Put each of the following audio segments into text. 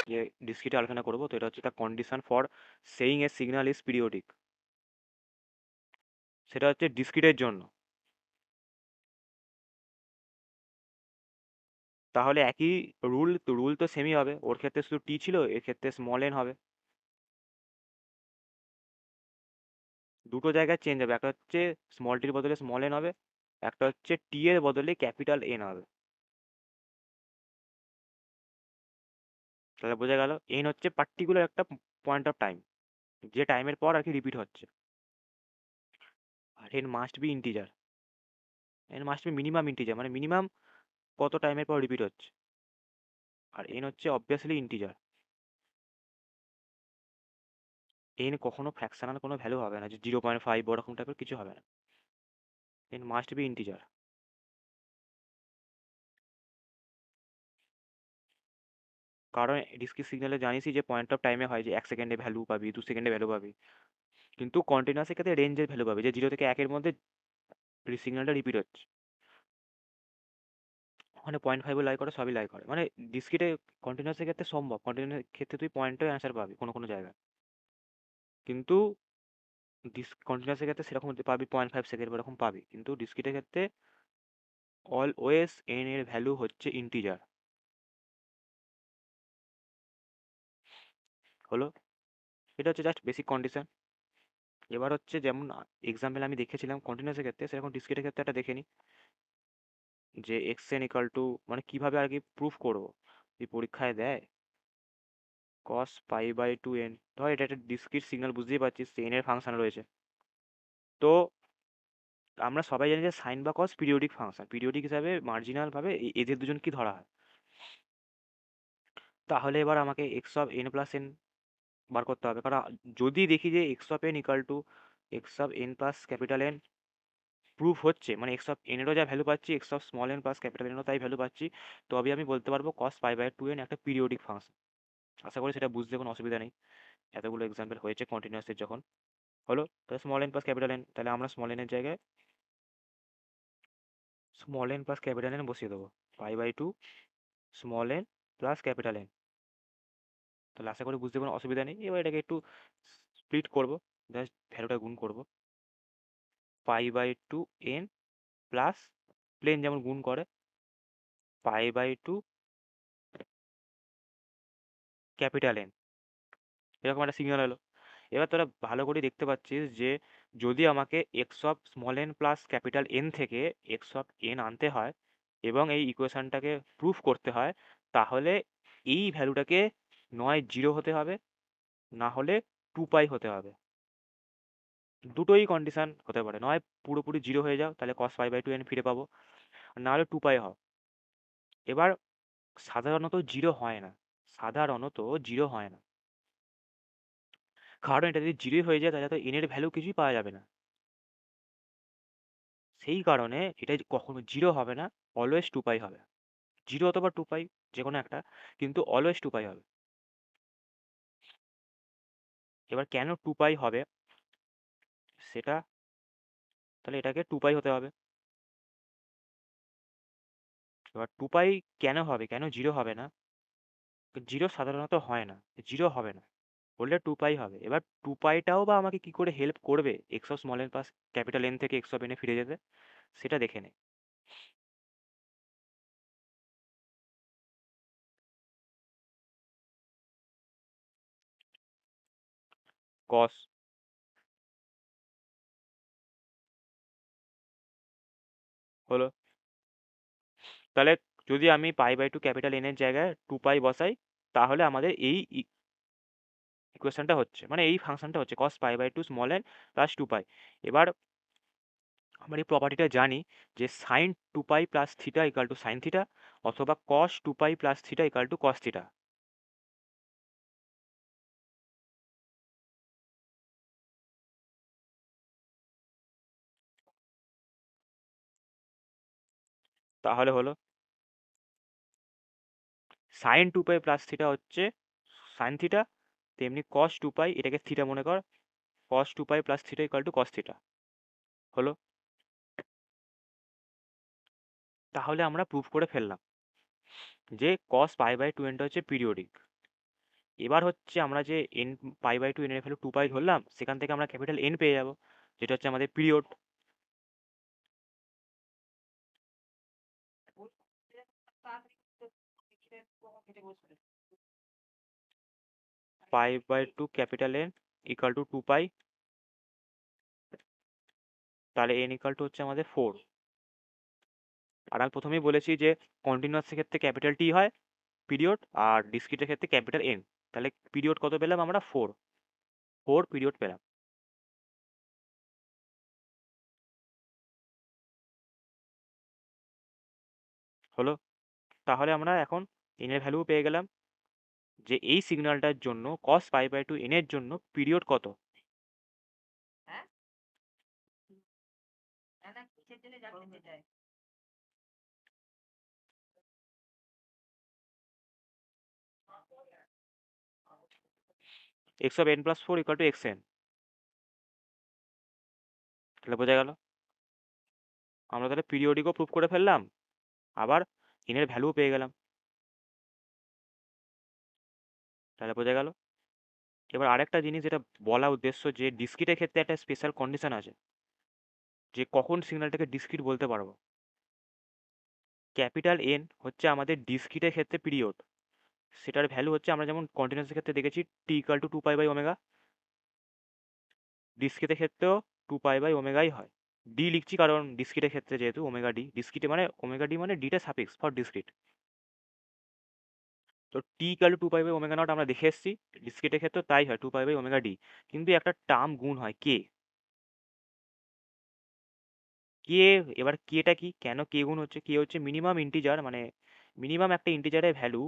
যে ডিসক্রিটে আলোচনা করবো, তো এটা হচ্ছে the condition for saying A signal is periodic. সেটা হচ্ছে ডিসক্রিটের জন্য। তাহলে একই রুল, তো রুল তো সেমই হবে, ওর ক্ষেত্রে শুধু টি ছিল, এর ক্ষেত্রে স্মল এন হবে। দুটো জায়গায় চেঞ্জ হবে, একটা হচ্ছে স্মল টির বদলে স্মল এন হবে, একটা হচ্ছে টি এর বদলে ক্যাপিটাল এন হবে। তাহলে বোঝা গেল, এন হচ্ছে পার্টিকুলার একটা পয়েন্ট অফ টাইম, যে টাইমের পর আর কি রিপিট হচ্ছে। আর N must be integer, N must be minimum integer, মানে মিনিমাম কত টাইমের পর রিপিট হচ্ছে। আর এন হচ্ছে অবভিয়াসলি ইন্টিজার। এন কখনো ফ্র্যাকশনাল কোনো ভ্যালু হবে না, যে 0.5 ওরকম টাইপের কিছু হবে না। N must be integer. কারণ ডিসক্রিট সিগন্যালে জানিসই যে পয়েন্ট অফ টাইমে হয় যে 1 সেকেন্ডে ভ্যালু পাবি, 2 সেকেন্ডে ভ্যালু পাবি। কিন্তু কন্টিনিউয়াসের ক্ষেত্রে রেঞ্জের ভ্যালু পাবি, যে 0 থেকে 1-এর মধ্যে সিগন্যালটা রিপিট হচ্ছে। ওখানে 0.5 লাই করে, সবই লাই করে, মানে ডিসক্রিটে কন্টিনিউয়াসের ক্ষেত্রে সম্ভব, কন্টিনিউয়াসের ক্ষেত্রে তুই পয়েন্টের অ্যান্সার পাবি কোনো কোনো জায়গায়। কিন্তু কন্টিনিউয়াসের ক্ষেত্রে সেরকম পাবি 0.5 সেকেন্ড এরকম পাবি, কিন্তু ডিসক্রিটের ক্ষেত্রে অলওয়েজ এন এর ভ্যালু হচ্ছে ইন্টিজার। হলো, এটা হচ্ছে জাস্ট বেসিক কন্ডিশন। এবার হচ্ছে যেমন এক্সাম্পল আমি দেখেছিলাম কন্টিনিউয়াসের ক্ষেত্রে, সেরকম ডিসক্রিটের ক্ষেত্রে একটা দেখে নিই, যে এক্স এন ইকাল টু, মানে কিভাবে আর কি প্রুফ করবো, এই পরীক্ষায় দেয় cos পাই বাই 2n। ধর এটা একটা ডিসক্রিট সিগন্যাল, বুঝতেই পারছিস এন এর ফাংশন রয়েছে। তো আমরা সবাই জানি যে সাইন বা কস পিরিয়ডিক ফাংশন, পিরিয়ডিক হিসাবে মার্জিনাল ভাবে এদের দুজন কি ধরা হয়। তাহলে এবার আমাকে x of N plus n বার করতে হবে, কারণ যদি দেখি যে x of n equal to x of N plus capital n proof হচ্ছে, মানে এক্স অফ এনেরও যা ভ্যালু পাচ্ছি, x of small N plus capital এনও তাই ভ্যালু পাচ্ছি, তবে আমি বলতে পারবো কস পাই বাই 2n একটা পিরিয়ডিক ফাংশন। আশা করি সেটা বুঝতে কোনো অসুবিধা নেই, এতগুলো এক্সাম্পল হয়েছে কন্টিনিউয়াসের যখন। হলো, তাহলে small N plus capital N, তাহলে আমরা স্মল এনের জায়গায় small N plus capital N বসিয়ে দেবো, pi by 2 small N plus capital N. তাহলে আশা করি বুঝতে কোনো অসুবিধা নেই। এবার এটাকে একটু স্প্লিট করবো, জাস্ট ভ্যালুটা গুণ করবো, pi by 2n plus, plane যেমন গুণ করে, পাই বাই 2 ক্যাপিটাল এন, এরকম একটা সিগন্যাল হলো। এবার তোরা ভালো করে দেখতে পাচ্ছিস যে যদি আমাকে x of small N plus capital N থেকে এক্স অফ এন আনতে হয় এবং এই ইকুয়েশনটাকে প্রুফ করতে হয়, তাহলে এই ভ্যালুটাকে নয় 0 হতে হবে, না হলে 2 পাই হতে হবে। দুটোই কন্ডিশন হতে পারে, নয় পুরোপুরি 0 হয়ে যাও, তাহলে cos পাই বাই 2n ফিরে পাবো, আর না হলে 2 পাই হও। এবার সাধারণত 0 হয় না, সাধারণত 0 হয় না, কারণ এটা যদি 0 হয়ে যায় তাহলে তো n এর ভ্যালু কিছুই পাওয়া যাবে না। সেই কারণে এটা কখনো 0 হবে না, অলওয়েজ 2 পাই হবে। 0 অথবা 2 পাই, যে কোনো একটা, কিন্তু অলওয়েজ 2 পাই হবে। এবার কেন 2 পাই হবে সেটা, তাহলে এটাকে 2 পাই হতে হবে। এবার 2 পাই কেন হবে, কেন 0 হবে না? 0 সাধারণত হয় না, 0 হবে না বললে 2 পাই হবে। এবার 2 পাইটাও বা আমাকে কি করে হেল্প করবে x of small N plus capital N থেকে এক্স অফ এনে ফিরে যেতে, সেটা দেখে নে। কস, হলো, তাহলে যদি আমি পাই বাই 2 ক্যাপিটাল এন এর জায়গায় 2 পাই বসাই, তাহলে আমাদের এই ইকুয়েশনটা হচ্ছে, মানে এই ফাংশনটা হচ্ছে cos pi by 2 small N plus 2 pi. এবার আমরা এই প্রপার্টিটা জানি যে sine 2 pi plus theta equal to sine theta, অথবা cos 2 pi plus theta equal to cos theta. তাহলে হলো সাইন 2 পাই প্লাস থিটা হচ্ছে সাইন থিটা, তেমনি কস 2 পাই, এটাকে থিটা মনে কর, cos 2 pi plus theta equal to cos theta. হলো, তাহলে আমরা প্রুফ করে ফেললাম যে কস পাই বাই 2n হচ্ছে পিরিয়ডিক। এবার হচ্ছে আমরা যে N pi by two N এর ভ্যালু 2 পাই ধরলাম, সেখান থেকে আমরা ক্যাপিটাল এন পেয়ে যাব, যেটা হচ্ছে আমাদের period. Pi by two capital N equal to 2 pi, তাহলে এন ইকাল টু হচ্ছে আমাদের 4। আর আমি প্রথমেই বলেছি যে কন্টিনিউয়াসের ক্ষেত্রে ক্যাপিটাল টি হয় পিরিয়ড, আর ডিসক্রিটের ক্ষেত্রে ক্যাপিটাল এন। তাহলে পিরিয়ড কত পেলাম আমরা? 4। 4 পিরিয়ড পেলাম। হলো? তাহলে আমরা এখন এন এর ভ্যালু পেয়ে গেলাম, যে এই সিগন্যালটার জন্য cos pi by two N এর জন্য পিরিয়ড কত। X of N plus 4 equal to X N. তাহলে বোঝা গেল, আমরা তাহলে পিরিয়ডিকও প্রুভ করে ফেললাম, আবার এন এর ভ্যালুও পেয়ে গেলাম। তাহলে বোঝা গেল। এবার আরেকটা জিনিস যেটা বলা উদ্দেশ্য, যে ডিসক্রিটের ক্ষেত্রে একটা স্পেশাল কন্ডিশন আছে, যে কখন সিগন্যালটাকে ডিসক্রিট বলতে পারবো। ক্যাপিটাল এন হচ্ছে আমাদের ডিসক্রিটের ক্ষেত্রে পিরিয়ড, সেটার ভ্যালু হচ্ছে আমরা যেমন কন্টিনিউয়াসের ক্ষেত্রে দেখেছি T equal to 2 pi by omega, ডিসক্রিটের ক্ষেত্রেও 2 পাই বাই ওমেগাই হয়। ডি লিখছি কারণ ডিসক্রিটের ক্ষেত্রে যেহেতু ওমেগা ডি, ডিসক্রিটে মানে ওমেগা ডি মানে ডিটা সাফিক্স ফর ডিসক্রিট। তো T equal to 2 pi by omega not আমরা দেখে এসেছি, ডিসক্রিটের ক্ষেত্রে তাই হয় 2 পাই বাই ওমেগা ডি। কিন্তু একটা টার্ম গুণ হয় কে, কে। এবার কেটা কি, কেন কে গুণ হচ্ছে? কে হচ্ছে মিনিমাম ইন্টিজার, মানে মিনিমাম একটা ইন্টিজারের ভ্যালু,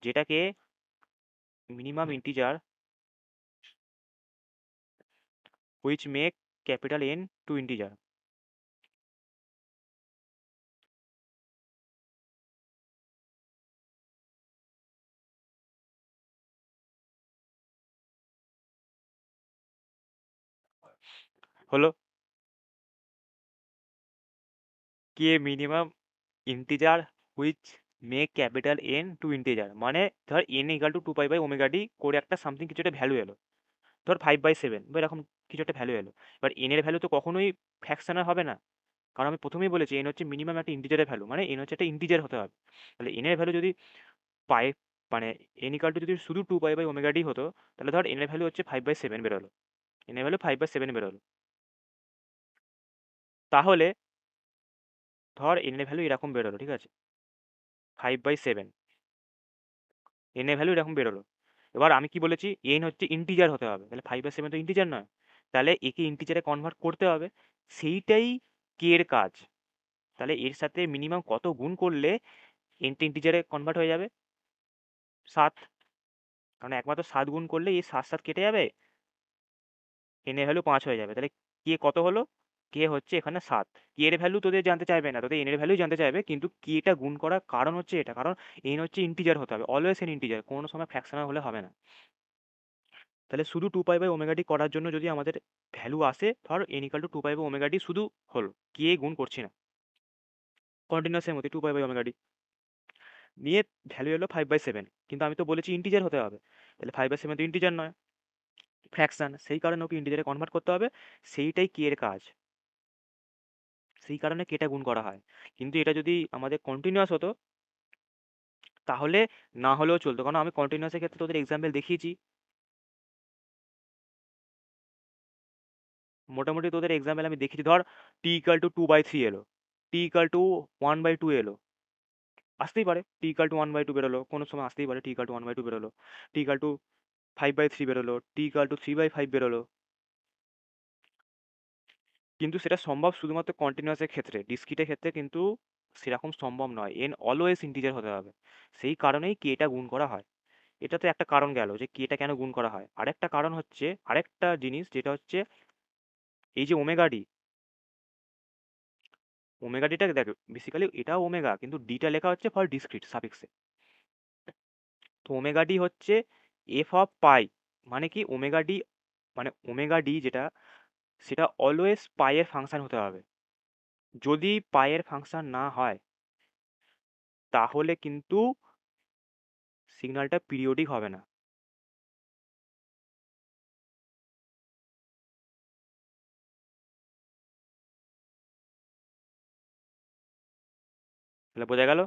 যেটাকে minimum integer which make capital N to integer. হলো? কে minimum integer which make capital N to integer, মানে ধর N equal to 2 pi by omega D করে একটা সামথিং কিছু একটা ভ্যালু এলো, ধর 5/7 বা এরকম কিছু একটা ভ্যালু এলো। এবার এন এর ভ্যালু তো কখনোই ফ্র্যাকশনাল হবে না, কারণ আমি প্রথমেই বলেছি এন হচ্ছে মিনিমাম একটা ইন্টিজারের ভ্যালু, মানে এন হচ্ছে একটা ইন্টিজার হতে হবে। তাহলে এন এর ভ্যালু যদি পাই, মানে এন ইকাল টু যদি শুধু 2 পাই বাই ওমেগা ডি হতো, তাহলে ধর এন এর ভ্যালু হচ্ছে 5/7 বেরোলো, এন এর ভ্যালু 5/7 বেরোলো। তাহলে ধর এন এর ভ্যালু এরকম বেরোলো, ঠিক আছে, 5/7, এন এর ভ্যালু এরকম বেরোলো। এবার আমি কি বলেছি, এন হচ্ছে ইন্টিজার হতে হবে, তাহলে 5/7 তো ইন্টিজার নয়, তাহলে একে ইন্টিজারে কনভার্ট করতে হবে, সেইটাই কে এর কাজ। তাহলে এর সাথে মিনিমাম কত গুণ করলে এনটা ইন্টিজারে কনভার্ট হয়ে যাবে? 7। কারণ একমাত্র 7 গুণ করলে এই 7 7 কেটে যাবে, এন এর ভ্যালু 5 হয়ে যাবে। তাহলে কে কত হলো? কে হচ্ছে এখানে 7। কে এর ভ্যালু তোদের জানতে চাইবে না, তোদের এন এর ভ্যালু জানতে চাইবে, কিন্তু কেটা গুণ করার কারণ হচ্ছে এটা, কারণ এন হচ্ছে ইন্টিজার হতে হবে, অলওয়েজ এন ইন্টিজার, কোনো সময় ফ্র্যাকশনাল হলে হবে না। তাহলে শুধু 2 পাই বাই ওমেগা ডি করার জন্য যদি আমাদের ভ্যালু আসে, ধর N equal to 2 pi by omega D শুধু হলো, কে গুণ করছি না, কন্টিনিউয়াসের মধ্যে 2 পাই বাই ওমেগা ডি নিয়ে ভ্যালু এলো 5/7, কিন্তু আমি তো বলেছি ইন্টিজার হতে হবে, তাহলে 5/7 তো ইন্টিজার নয়, ফ্র্যাকশন, সেই কারণে ওকে ইন্টিজারে কনভার্ট করতে হবে, সেইটাই কে এর কাজ, সেই কারণে কেটা গুণ করা হয়। কিন্তু এটা যদি আমাদের কন্টিনিউয়াস হতো, তাহলে না হলেও চলতো, কারণ আমি কন্টিনিউয়াসের ক্ষেত্রে তোদের এক্সাম্পল দেখিয়েছি। মোটামুটি তোদের এক্সাম্পল আমি দেখিয়েছি, ধর টি ইকাল টু 2/3 এলো, টি ইকাল টু 1/2 এলো, আসতেই পারে টি ইকাল টু 1/2 বেরোলো, কোনো সময় আসতেই পারে টি ইকাল টু 1/2 বেরোলো, টি ইকাল টু 5/3 বেরোলো, টি ইকাল টু 3/5 বেরোলো। কিন্তু সেটা সম্ভব শুধুমাত্র কন্টিনিউয়াসের ক্ষেত্রে, ডিসক্রিটের ক্ষেত্রে কিন্তু সেরকম সম্ভব নয়, এন অলওয়েজ ইন্টিজার হতে হবে, সেই কারণেই কেটা গুণ করা হয়। এটা তো একটা কারণ গেল যে কেটা কেন গুণ করা হয়। আরেকটা কারণ হচ্ছে, আরেকটা জিনিস যেটা হচ্ছে, এই যে ওমেগা ডি, ওমেগা ডিটা দেখ, বেসিক্যালি এটাও ওমেগা, কিন্তু ডিটা লেখা হচ্ছে ফর ডিসক্রিট সাফিক্সে। তো ওমেগা ডি হচ্ছে এফ অফ পাই, মানে কি ওমেগা ডি, মানে ওমেগা ডি যেটা, সেটা অলওয়েজ পাইয়ের ফাংশন হতে হবে। যদি পাইয়ের ফাংশন না হয়, তাহলে কিন্তু সিগন্যালটা পিরিয়ডিক হবে না। তাহলে বোঝা গেল,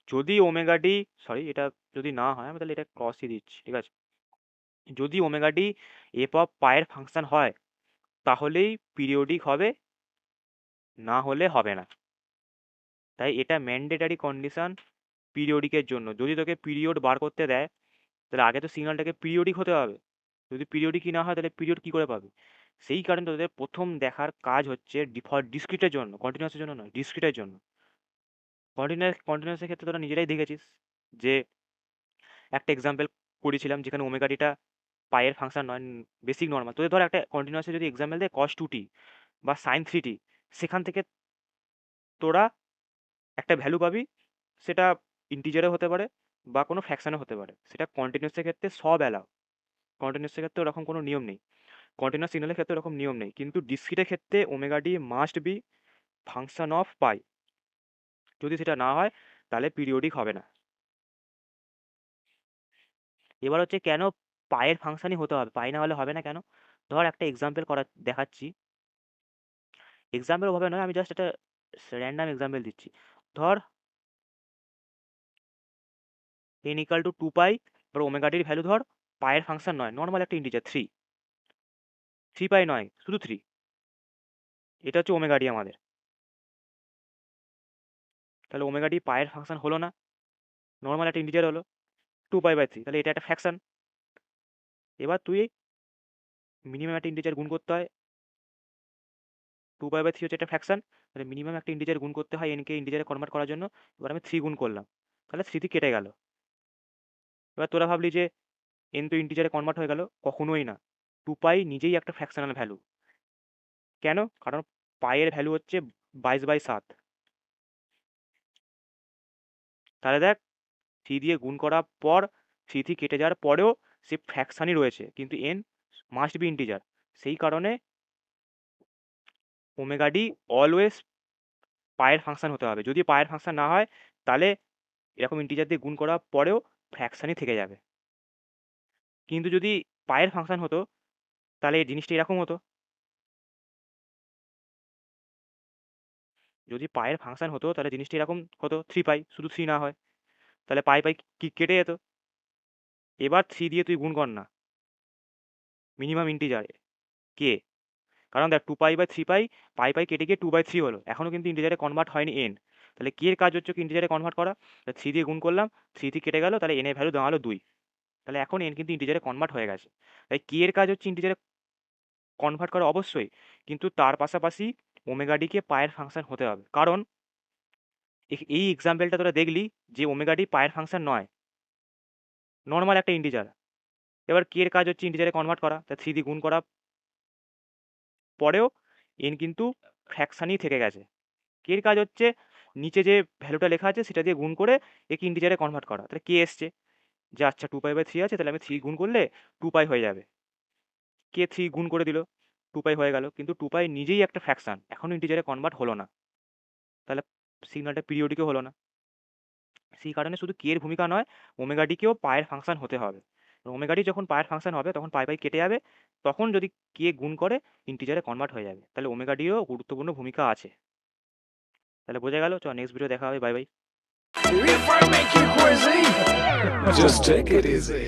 যদি ওমেগা ডি, সরি এটা যদি না হয় আমি তাহলে এটা ক্রসই দিচ্ছি, ঠিক আছে। যদি ওমেগা ডি এফ অফ পায়ের ফাংশন হয় তাহলেই পিরিয়ডিক হবে, না হলে হবে না। তাই এটা ম্যান্ডেটারি কন্ডিশন পিরিয়ডিকের জন্য। যদি তোকে পিরিয়ড বার করতে দেয় তাহলে আগে তো সিগন্যালটাকে পিরিয়ডিক হতে হবে। যদি পিরিয়ডিকই না হয় তাহলে পিরিয়ড কি করে পাবে? সেই কারণে তোদের প্রথম দেখার কাজ হচ্ছে ডিসক্রিটের জন্য, কন্টিনিউয়াসের জন্য নয়, ডিসক্রিটের জন্য। কন্টিনিউয়াসের ক্ষেত্রে তোরা নিজেরাই দেখেছিস যে একটা এক্সাম্পল করেছিলাম যেখানে ওমেগাটিটা পায়ের ফাংশন নয়, বেসিক নর্মাল। তোদের ধর একটা কন্টিনিউয়াসে যদি এক্সাম্পল দেয় কস টু টি বা সাইন থ্রি টি, সেখান থেকে তোরা একটা ভ্যালু পাবি, সেটা ইন্টিজারে হতে পারে বা কোনো ফ্র্যাকশানে হতে পারে। সেটা কন্টিনিউয়াসের ক্ষেত্রে সব অ্যালাও, কন্টিনিউয়াসের ক্ষেত্রে ওরকম কোনো নিয়ম নেই, কন্টিনিউয়াস সিগন্যালের ক্ষেত্রে ওরকম নিয়ম নেই। কিন্তু ডিসক্রিটের ক্ষেত্রে omega D must be function of পাই। যদি সেটা না হয় তাহলে পিরিয়ডিক হবে না। এবার হচ্ছে কেন পায়ের ফাংশনই হতে হবে, পাই না হলে হবে না কেন? ধর একটা এক্সাম্পল দেখাচ্ছি, এক্সাম্পল ভাবে নয়, আমি জাস্ট একটা র্যান্ডাম এক্সাম্পল দিচ্ছি। ধর n ইকাল টু 2 পাই, এবার ওমেগাটির ভ্যালু ধর পায়ের ফাংশন নয়, নর্মাল একটা ইন্টিজার 3, 3 পাই নয়, শুধু 3। এটা হচ্ছে ওমেগাডি আমাদের। তাহলে ওমেগাডি পায়ের ফাংশন হলো না, নর্মাল একটা ইন্টিজার হলো 2 পাই/3, তাহলে এটা একটা ফ্র্যাকশন। এবার তুই মিনিমাম একটা ইন্টিজার গুণ করতে হয়, 2 পাই/3 হচ্ছে একটা ফ্র্যাকশন, তাহলে মিনিমাম একটা ইন্টিজার গুণ করতে হয় এনকে ইন্টিজারে কনভার্ট করার জন্য। এবার আমি 3 গুণ করলাম, তাহলে 3 কেটে গেল। এবার তোরা ভাবলি যে এন তো ইন্টিজারে কনভার্ট হয়ে গেল, কখনোই না। 2 পাই নিজেই একটা ফ্র্যাকশনাল ভ্যালু। কেন? কারণ পায়ের ভ্যালু হচ্ছে 22/7। তাহলে দেখ, 3 দিয়ে গুণ করার পর 3 কেটে যাওয়ার পরেও সে ফ্র্যাকশানই রয়েছে, কিন্তু এন মাস্ট বি ইন্টিজার। সেই কারণে ওমেগা ডি অলওয়েজ পায়ের ফাংশন হতে হবে। যদি পায়ের ফাংশন না হয় তাহলে এরকম ইন্টিজার দিয়ে গুণ করার পরেও ফ্র্যাকশানই থেকে যাবে। কিন্তু যদি পায়ের ফাংশন হতো তাহলে এই জিনিসটা এরকম হতো, যদি পায়ের ফাংশন হতো তাহলে জিনিসটা এরকম হতো, 3 পাই, শুধু 3 না হয়, তাহলে পাই পাই কি কেটে যেত। এবার 3 দিয়ে তুই গুণ কর না মিনিমাম ইন্টিজার কে, কারণ দেখ 2 পাই/3 পাই, পাই পাই কেটে গিয়ে 2/3 হলো, এখনও কিন্তু ইন্টিজারে কনভার্ট হয়নি এন। তাহলে কে এর কাজ হচ্ছে কি ইন্টিজারে কনভার্ট করা। 3 দিয়ে গুণ করলাম, 3 কেটে গেল, তাহলে এন এর ভ্যালু দাঁড়ালো 2। তাহলে এখন এন কিন্তু ইন্টিজারে কনভার্ট হয়ে গেছে। তাই কে এর কাজ হচ্ছে ইন্টিজারে কনভার্ট করা অবশ্যই, কিন্তু তার পাশাপাশি ওমেগাডিকে পায়ের ফাংশন হতে হবে। কারণ এই এক্সাম্পলটা তোরা দেখলি যে ওমেগাডি পায়ের ফাংশন নয়, নর্মাল একটা ইন্টিজার। এবার কে এর কাজ হচ্ছে ইন্টিজারে কনভার্ট করা, তা 3 দিয়ে গুণ করা পরেও এন কিন্তু ফ্র্যাকশানই থেকে গেছে। কে এর কাজ হচ্ছে নিচে যে ভ্যালুটা লেখা আছে সেটা দিয়ে গুণ করে একে ইন্টিজারে কনভার্ট করা। তাহলে কে এসছে যে আচ্ছা 2 পাই/3 আছে, তাহলে আমি 3 গুণ করলে 2 পাই হয়ে যাবে। কে 3 গুণ করে দিল, 2 পাই হয়ে গেল, কিন্তু 2 পাই নিজেই একটা ফ্র্যাকশন, এখনও ইন্টিজারে কনভার্ট হলো না, তাহলে সিগন্যালটা পিরিয়ডিকও হলো না। সেই কারণে শুধু কে এর ভূমিকা নয়, ওমেগাডিকেও পায়ের ফাংশন হতে হবে। ওমেগাডি যখন পায়ের ফাংশন হবে তখন পাই পাই কেটে যাবে, তখন যদি কে গুণ করে ইন্টিজারে কনভার্ট হয়ে যাবে, তাহলে ওমেগাডিও গুরুত্বপূর্ণ ভূমিকা আছে। তাহলে বোঝা গেল। চল নেক্সট ভিডিও দেখা হবে, bye bye. If I make you crazy, just take it easy.